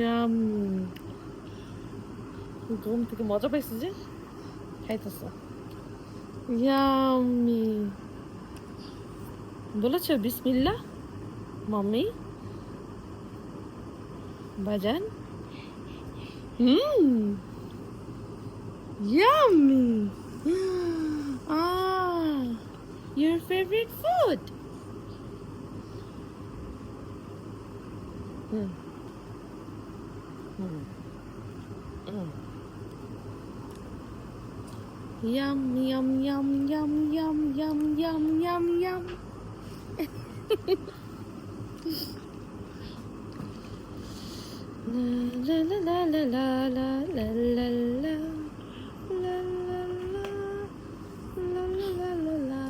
Yummy. ঘুম থেকে মজা পাইছি যে খাইতেছে। ইয়াম্মি বলেছো বিসমিল্লাহ মাম্মি বাজান? Yummy your favorite food. Mm. Mm. Mm. Yum yum yum yum yum yum yum yum yum. La la la la la la la la la la la la la la la.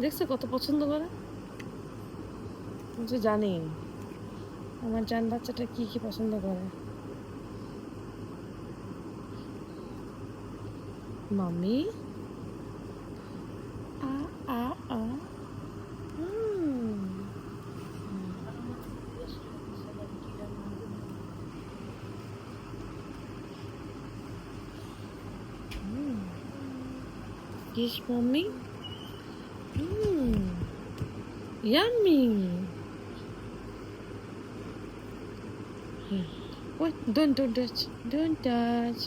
দেখছো কত পছন্দ করে? যে জানি আমার জান বাচ্চাটা কি কি পছন্দ করে। Mummy a a a Yes, mommy. Yummy. What? Don't touch. Don't touch.